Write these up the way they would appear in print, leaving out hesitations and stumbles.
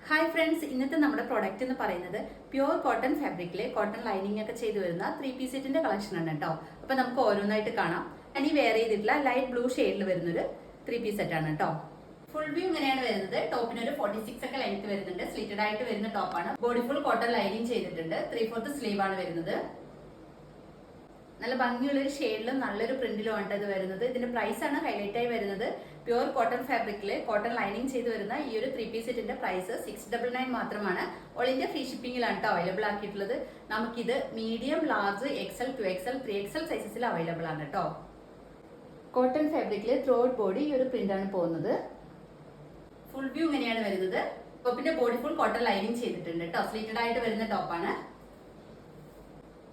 Hi friends, ഇന്നത്തെ നമ്മുടെ product എന്ന് പറയുന്നത് പ്യുവർ കോട്ടൺ ഫാബ്രിക്കിലെ കോട്ടൺ ലൈനിങ് ഒക്കെ ചെയ്തു വരുന്ന 3-piece സെറ്റിന്റെ കളക്ഷൻ ആണ് കേട്ടോ. അപ്പൊ നമുക്ക് ഓരോന്നായിട്ട് കാണാം. ഇനി വെയർ ചെയ്തിട്ടുള്ള ലൈറ്റ് ബ്ലൂ ഷെയ്ഡിൽ വരുന്നൊരു 3-piece സെറ്റ് ആണ് കേട്ടോ. ഫുൾ വ്യൂ ഇങ്ങനെയാണ് വരുന്നത്. ടോപ്പിന് ഒരു 46 ഒക്കെ ലെങ്ത് വരുന്നുണ്ട്. സ്ലിറ്റഡ് ആയിട്ട് വരുന്ന ടോപ്പാണ്. ബോഡി ഫുൾ കോട്ടൺ ലൈനിങ് ചെയ്തിട്ടുണ്ട്. 3/4 സ്ലീവ് ആണ് വരുന്നത്. നല്ല ഭംഗിയുള്ള ഒരു ഷെയ്ഡിലും നല്ലൊരു പ്രിന്റിലും ആണ് ഇത് വരുന്നത്. ഇതിന്റെ പ്രൈസ് ആണ് ഹൈലൈറ്റ് ആയി വരുന്നത്. പ്യുവർ കോട്ടൺ ഫാബ്രിക്കില് കോട്ടൺ ലൈനിങ് ചെയ്ത് വരുന്ന ഈ ഒരു 3-piece സെറ്റിന്റെ പ്രൈസ് 699 മാത്രമാണ്. ഓൾ ഇന്ത്യ ഫ്രീ ഷിപ്പിംഗിലാണ് കേട്ടോ അവൈലബിൾ ആക്കിയിട്ടുള്ളത്. നമുക്കിത് medium, large, XL, 2XL, 3XL സൈസസിൽ അവൈലബിൾ ആണ് കേട്ടോ. കോട്ടൺ ഫാബ്രിക്കില് ത്രൂ ഔട്ട് ബോഡി ഈ ഒരു പ്രിന്റ് ആണ് പോകുന്നത്. ഫുൾ വ്യൂ ഇങ്ങനെയാണ് വരുന്നത്. ടോപ്പിന്റെ ബോഡി ഫുൾ കോട്ടൺ ലൈനിങ് ചെയ്തിട്ടുണ്ട് കേട്ടോ. സ്ലീറ്റഡ് ആയിട്ട് വരുന്ന ടോപ്പാണ്.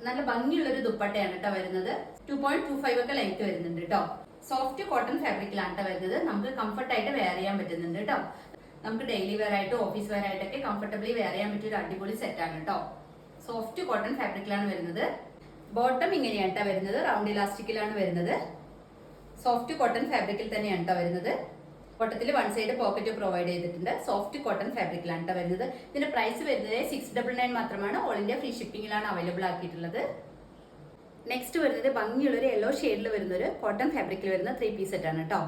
നല്ല ഭംഗിയുള്ള ഒരു ദുപ്പട്ടയാണ് കേട്ടോ വരുന്നത്. 2.25 ഒക്കെ ലെങ്ത് വരുന്നുണ്ട് കേട്ടോ. സോഫ്റ്റ് കോട്ടൺ ഫാബ്രിക്കിലാണ് കേട്ടോ വരുന്നത്. നമുക്ക് കംഫർട്ട് ആയിട്ട് വെയർ ചെയ്യാൻ പറ്റുന്നുണ്ട് കേട്ടോ. നമുക്ക് ഡെയിലി വെയർ ആയിട്ട് ഓഫീസ് വെയർ ആയിട്ടൊക്കെ കംഫർട്ടബിളി വെയർ ചെയ്യാൻ പറ്റിയ ഒരു അടിപൊളി സെറ്റ് ആണ് കേട്ടോ. സോഫ്റ്റ് കോട്ടൺ ഫാബ്രിക്കിലാണ് വരുന്നത്. ബോട്ടം ഇങ്ങനെയാണ് കേട്ടോ വരുന്നത്. റൗണ്ട് ഇലാസ്റ്റിക്കിലാണ് വരുന്നത്. സോഫ്റ്റ് കോട്ടൺ ഫാബ്രിക്കിൽ തന്നെയാണ് കേട്ടോ വരുന്നത്. ബോട്ടത്തിൽ വൺ സൈഡ് പോക്കറ്റ് പ്രൊവൈഡ് ചെയ്തിട്ടുണ്ട്. സോഫ്റ്റ് കോട്ടൺ ഫാബ്രിക്കിലാണ് കേട്ടോ വരുന്നത്. ഇതിന്റെ പ്രൈസ് വരുന്നത് 699 മാത്രമാണ്. ഓൾ ഇന്ത്യ ഫ്രീ ഷിപ്പിംഗിലാണ് അവൈലബിൾ ആക്കിയിട്ടുള്ളത്. നെക്സ്റ്റ് വരുന്നത് ഭംഗിയുള്ള ഒരു യെല്ലോ ഷെയ്ഡിൽ വരുന്ന ഒരു കോട്ടൺ ഫാബ്രിക്കിൽ വരുന്ന 3-piece സെറ്റ് ആണ് കേട്ടോ.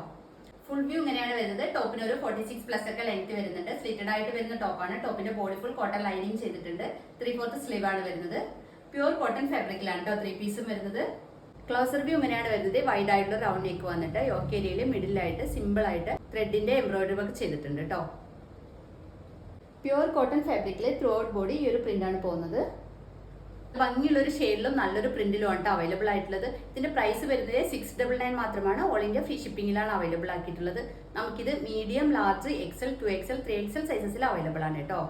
ഫുൾ വ്യൂ ഇങ്ങനെയാണ് വരുന്നത്. ടോപ്പിന് ഒരു 46+ ഒക്കെ ലെങ്ത് വരുന്നുണ്ട്. സ്ലിറ്റഡ് ആയിട്ട് വരുന്ന ടോപ്പാണ്. ടോപ്പിന്റെ ബോഡി ഫുൾ കോട്ടൺ ലൈനിങ് ചെയ്തിട്ടുണ്ട്. 3/4 സ്ലീവ് ആണ് വരുന്നത്. പ്യുവർ കോട്ടൺ ഫാബ്രിക്കിലാണ് കേട്ടോ 3-piece വരുന്നത്. ക്ലോസർ വ്യൂ ഇങ്ങനെയാണ് വരുന്നത്. വൈഡ് ആയിട്ടുള്ള റൗണ്ട് നെക്ക് വന്നിട്ട് യോക്ക് ഏരിയയിൽ മിഡിലായിട്ട് സിമ്പിൾ ആയിട്ട് ത്രെഡിന്റെ എംബ്രോയിഡറി വർക്ക് ചെയ്തിട്ടുണ്ട് കേട്ടോ. പ്യുവർ കോട്ടൺ ഫാബ്രിക്കിലെ ത്രൂ ഔട്ട് ബോഡി ഈ ഒരു പ്രിന്റ് ആണ് പോകുന്നത്. ഭംഗിയുള്ള ഒരു ഷെയ്ഡിലും നല്ലൊരു പ്രിന്റിലും ആണ് അവൈലബിൾ ആയിട്ടുള്ളത്. ഇതിന്റെ പ്രൈസ് വരുന്നത് 699 മാത്രമാണ്. ഓൾ ഇന്ത്യ ഫ്രീ ഷിപ്പിംഗിലാണ് അവൈലബിൾ ആക്കിയിട്ടുള്ളത്. നമുക്കിത് medium, large, XL, 2XL, 3XL സൈസസിൽ അവൈലബിൾ ആണ് കേട്ടോ.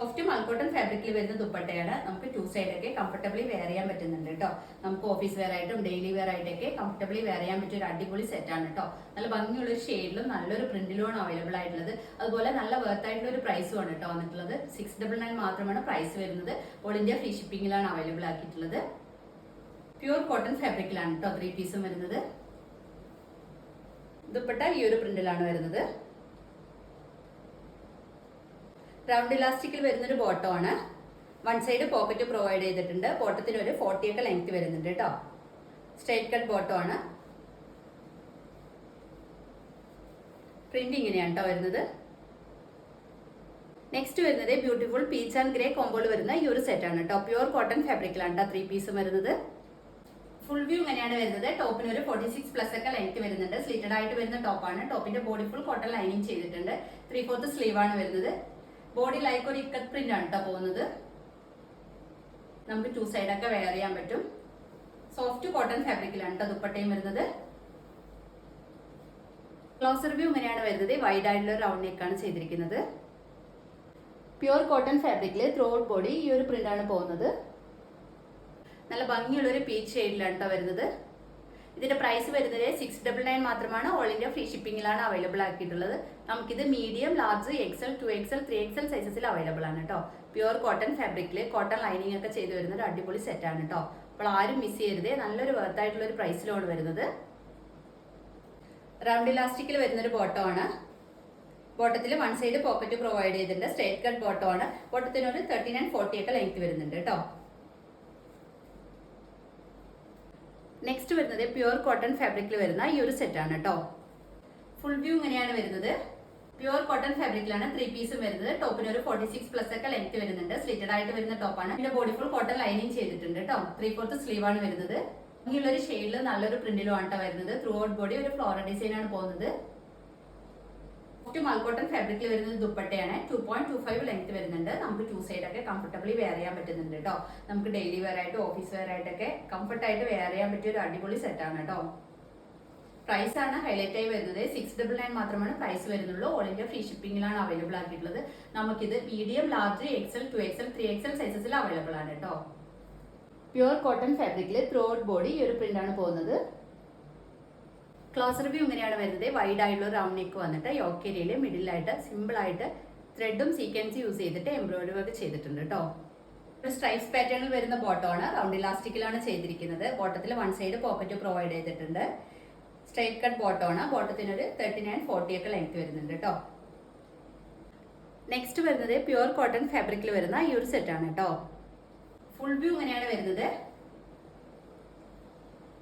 സോഫ്റ്റ് മൽക്കോട്ടൺ ഫാബ്രിക്കിൽ വരുന്ന ദുപ്പട്ടയാണ്. നമുക്ക് 2 സൈഡൊക്കെ കംഫർട്ടബിളി വെയർ ചെയ്യാൻ പറ്റുന്നുണ്ട് കേട്ടോ. നമുക്ക് ഓഫീസ് വെയർ ആയിട്ടും ഡെയിലി വെയർ ആയിട്ടൊക്കെ കംഫർട്ടബിളി വെയർ ചെയ്യാൻ പറ്റിയ ഒരു അടിപൊളി സെറ്റ് ആണ് കേട്ടോ. നല്ല ഭംഗിയുള്ള ഒരു ഷെയ്ഡിലും നല്ലൊരു പ്രിന്റിലുമാണ് അവൈലബിൾ ആയിട്ടുള്ളത്. അതുപോലെ നല്ല വർത്ത് ആയിട്ടുള്ള ഒരു പ്രൈസും ആണ് കേട്ടോ വന്നിട്ടുള്ളത്. 699 മാത്രമാണ് പ്രൈസ് വരുന്നത്. ഓൾ ഇന്ത്യ ഫ്രീ ഷിപ്പിംഗിലാണ് അവൈലബിൾ ആക്കിയിട്ടുള്ളത്. പ്യുവർ കോട്ടൺ ഫാബ്രിക്കിലാണ് കേട്ടോ 3-piece വരുന്നത്. ദുപ്പട്ട ഈ ഒരു പ്രിന്റിലാണ് വരുന്നത്. റൗണ്ട് ഇലാസ്റ്റിക്കിൽ വരുന്നൊരു ബോട്ടം ആണ്. വൺ സൈഡ് പോക്കറ്റ് പ്രൊവൈഡ് ചെയ്തിട്ടുണ്ട്. ബോട്ടത്തിന് ഒരു 40 ഒക്കെ ലെങ്ത് വരുന്നുണ്ട് കേട്ടോ. സ്ട്രൈറ്റ് കട്ട് ബോട്ടം ആണ്. പ്രിന്റ് ഇങ്ങനെയാണ് കേട്ടോ വരുന്നത്. നെക്സ്റ്റ് വരുന്നത് ബ്യൂട്ടിഫുൾ പീച്ച് ആൻഡ് ഗ്രേ കോമ്പോയിൽ വരുന്ന ഈ ഒരു സെറ്റ് ആണ് കേട്ടോ. പ്യുവർ കോട്ടൺ ഫാബ്രിക്കിലാണ് കേട്ടോ 3-piece വരുന്നത്. ഫുൾ വ്യൂ ഇങ്ങനെയാണ് വരുന്നത്. ടോപ്പിന് ഒരു 46+ ഒക്കെ ലെങ്ത് വരുന്നുണ്ട്. സ്ലിറ്റഡ് ആയിട്ട് വരുന്ന ടോപ്പാണ്. ടോപ്പിന്റെ ബോഡി ഫുൾ കോട്ടൺ ലൈനിങ് ചെയ്തിട്ടുണ്ട്. 3/4 സ്ലീവ് ആണ് വരുന്നത്. ബോഡി ലൈക്ക് ഒരു ഇക്കത്ത് പ്രിന്റ് ആണ് കേട്ടോ പോകുന്നത്. നമുക്ക് 2 സൈഡൊക്കെ വെയർ ചെയ്യാൻ പറ്റും. സോഫ്റ്റ് കോട്ടൺ ഫാബ്രിക്കിലാണ് കേട്ടോ ദുപ്പട്ടയും വരുന്നത്. ക്ലോസർ വ്യൂ ഇങ്ങനെയാണ് വരുന്നത്. വൈഡ് ആയിട്ടുള്ള റൗണ്ട് നെക്കാണ് ചെയ്തിരിക്കുന്നത്. പ്യുവർ കോട്ടൺ ഫാബ്രിക്കിൽ ത്രൂ ഔട്ട് ബോഡി ഈ ഒരു പ്രിന്റ് ആണ് പോകുന്നത്. നല്ല ഭംഗിയുള്ള ഒരു പീച്ച് ഷെയ്ഡിലാണ് കേട്ടോ വരുന്നത്. ഇതിന്റെ പ്രൈസ് വരുന്നത് 699 മാത്രമാണ്. ഓൾ ഇന്ത്യ ഫ്രീ ഷിപ്പിംഗിലാണ് അവൈലബിൾ ആക്കിയിട്ടുള്ളത്. നമുക്കിത് medium, large, XL, 2XL, 3XL സൈസസിൽ അവൈലബിൾ ആണ് കേട്ടോ. പ്യുവർ കോട്ടൺ ഫാബ്രിക്കില് കോട്ടൺ ലൈനിങ് ഒക്കെ ചെയ്ത് വരുന്ന ഒരു അടിപൊളി സെറ്റ് ആണ് കേട്ടോ. അപ്പോൾ ആരും മിസ് ചെയ്യരുതേ. നല്ലൊരു വർത്ത് ആയിട്ടുള്ള ഒരു പ്രൈസിലാണ് വരുന്നത്. റൗണ്ട് ഇലാസ്റ്റിക്കിൽ വരുന്നൊരു ബോട്ടം ആണ്. ബോട്ടത്തിൽ വൺ സൈഡ് പോക്കറ്റ് പ്രൊവൈഡ് ചെയ്തിട്ടുണ്ട്. സ്ട്രൈറ്റ് കട്ട് ബോട്ടം ആണ്. ബോട്ടത്തിന് ഒരു 39-40 ഒക്കെ ലെങ്ത് വരുന്നുണ്ട് കേട്ടോ. നെക്സ്റ്റ് വരുന്നത് പ്യുവർ കോട്ടൺ ഫാബ്രിക്കിൽ വരുന്ന ഈ ഒരു സെറ്റ് ആണ് കേട്ടോ. ഫുൾ വ്യൂ ഇങ്ങനെയാണ് വരുന്നത്. പ്യുവർ കോട്ടൺ ഫാബ്രിക്കിലാണ് 3-piece വരുന്നത്. ടോപ്പിന് ഒരു 46+ ഒക്കെ ലെങ്ത് വരുന്നുണ്ട്. സ്ലിറ്റഡ് ആയിട്ട് വരുന്ന ടോപ്പാണ്. ഇതിന്റെ ബോഡി ഫുൾ കോട്ടൺ ലൈനിങ് ചെയ്തിട്ടുണ്ട് കേട്ടോ. 3/4 സ്ലീവ് ആണ് വരുന്നത്. ഇങ്ങനെയുള്ള ഒരു ഷെയ്ഡിൽ നല്ലൊരു പ്രിന്റിലും ആണ് വരുന്നത്. ത്രൂ ഔട്ട് ബോഡി ഒരു ഫ്ലോറൽ ഡിസൈൻ ആണ് പോകുന്നത്. മൽക്കോട്ടൺ ഫാബ്രിക്കിൽ വരുന്നത് ദുപ്പട്ടയാണ്. 2.25 ലെങ്ത് വരുന്നുണ്ട്. നമുക്ക് 2 സൈഡൊക്കെ കംഫർട്ടബിളി വെയർ ചെയ്യാൻ പറ്റുന്നുണ്ട് കേട്ടോ. നമുക്ക് ഡെയിലി വെയർ ആയിട്ട് ഓഫീസ് വെയർ ആയിട്ടൊക്കെ കംഫർട്ടായിട്ട് വെയർ ചെയ്യാൻ പറ്റിയ ഒരു അടിപൊളി സെറ്റ് ആണ് കേട്ടോ. പ്രൈസ് ആണ് ഹൈലൈറ്റ് ആയി വരുന്നത്. 699 മാത്രമാണ് പ്രൈസ് വരുന്നുള്ളൂ. ഓൾ ഇന്ത്യ ഫ്രീ ഷിപ്പിംഗിലാണ് അവൈലബിൾ ആക്കിയിട്ടുള്ളത്. നമുക്കിത് medium, large, XL, 2XL, 3XL സൈസസിൽ അവൈലബിൾ ആണ് കേട്ടോ. പ്യുവർ കോട്ടൺ ഫാബ്രിക്കിൽ ത്രൂ ഔട്ട് ബോഡി ഈ ഒരു പ്രിന്റ് ആണ് പോകുന്നത്. ക്ലോസർ വ്യൂ ഇങ്ങനെയാണ് വരുന്നത്. വൈഡ് ആയിട്ടുള്ള റൗണ്ട് നെക്ക് വന്നിട്ട് യോക്ക് ഏരിയയിൽ മിഡിലായിട്ട് സിമ്പിൾ ആയിട്ട് ത്രെഡും സീക്വൻസ് യൂസ് ചെയ്തിട്ട് എംബ്രോയിഡറി വർക്ക് ചെയ്തിട്ടുണ്ട് കേട്ടോ. ഒരു സ്ട്രൈപ്സ് പാറ്റേണിൽ വരുന്ന ബോട്ടം ആണ്. റൗണ്ട് ഇലാസ്റ്റിക്കിലാണ് ചെയ്തിരിക്കുന്നത്. ബോട്ടത്തിൽ വൺ സൈഡ് പോക്കറ്റ് പ്രൊവൈഡ് ചെയ്തിട്ടുണ്ട്. സ്ട്രൈറ്റ് കട്ട് ബോട്ടം ആണ്. ബോട്ടത്തിന് ഒരു 39-40 ഒക്കെ ലെങ്ത് വരുന്നുണ്ട് കേട്ടോ. നെക്സ്റ്റ് വരുന്നത് പ്യുവർ കോട്ടൺ ഫാബ്രിക്കിൽ വരുന്ന ഈ ഒരു സെറ്റാണ് കേട്ടോ. ഫുൾ വ്യൂ ഇങ്ങനെയാണ് വരുന്നത്.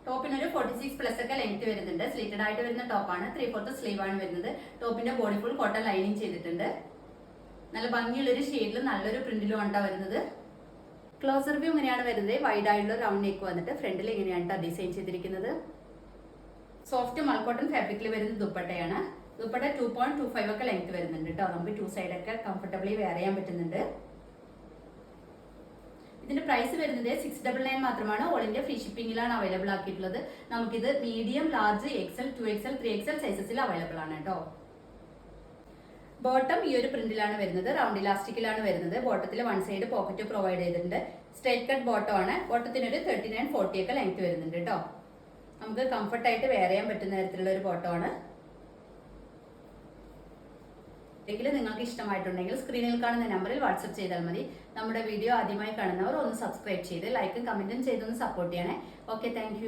ടോപ്പിനൊരു 46+ ഒക്കെ ലെങ്ത് വരുന്നുണ്ട്. സ്ലീറ്റഡ് ആയിട്ട് വരുന്ന ടോപ്പാണ്. 3/4 സ്ലീവ് ആണ് വരുന്നത്. ടോപ്പിന്റെ ബോഡി ഫുൾ കോട്ടൺ ലൈനിങ് ചെയ്തിട്ടുണ്ട്. നല്ല ഭംഗിയുള്ളൊരു ഷെയ്ഡിലും നല്ലൊരു പ്രിന്റിലും ആണ് വരുന്നത്. ക്ലോസർ വ്യൂ ഇങ്ങനെയാണ് വരുന്നത്. വൈഡ് ആയിട്ടുള്ള റൗണ്ട് നെക്ക് വന്നിട്ട് ഫ്രണ്ടിൽ ഇങ്ങനെയാണ് ഡിസൈൻ ചെയ്തിരിക്കുന്നത്. സോഫ്റ്റ് മൾക്കോട്ടൺ ഫാബ്രിക്കിൽ വരുന്ന ദുപ്പട്ടയാണ്. ദുപ്പട്ട 2.25 ഒക്കെ ലെങ്ത് വരുന്നുണ്ട് കേട്ടോ. നമുക്ക് 2 സൈഡൊക്കെ കംഫർട്ടബിളി വെയർ ചെയ്യാൻ പറ്റുന്നുണ്ട്. ഇതിന്റെ പ്രൈസ് വരുന്നത് 699 മാത്രമാണ്. ഓൾ ഇന്ത്യ ഫ്രീ ഷിപ്പിംഗിലാണ് അവൈലബിൾ ആക്കിയിട്ടുള്ളത്. നമുക്കിത് medium, large, XL, 2XL, 3XL സൈസസിൽ അവൈലബിൾ ആണ് കേട്ടോ. ബോട്ടം ഈ ഒരു പ്രിന്റിലാണ് വരുന്നത്. റൗണ്ട് ഇലാസ്റ്റിക്കിലാണ് വരുന്നത്. ബോട്ടത്തിൽ 1 സൈഡ് പോക്കറ്റ് പ്രൊവൈഡ് ചെയ്തിട്ടുണ്ട്. സ്ട്രൈറ്റ് കട്ട് ബോട്ടം ആണ്. ബോട്ടത്തിനൊരു 39-40 ഒക്കെ ലെങ്ത് വരുന്നുണ്ട് കേട്ടോ. നമുക്ക് കംഫർട്ടായിട്ട് വെയർ ചെയ്യാൻ പറ്റുന്ന തരത്തിലുള്ള ഒരു ബോട്ടം ആണ്. എങ്കിലും നിങ്ങൾക്ക് ഇഷ്ടമായിട്ടുണ്ടെങ്കിൽ സ്ക്രീനിൽ കാണുന്ന നമ്പറിൽ വാട്സ്ആപ്പ് ചെയ്താൽ മതി. നമ്മുടെ വീഡിയോ ആദ്യമായി കാണുന്നവർ ഒന്ന് സബ്സ്ക്രൈബ് ചെയ്ത് ലൈക്കും കമന്റും ചെയ്തൊന്ന് സപ്പോർട്ട് ചെയ്യണേ. Okay, thank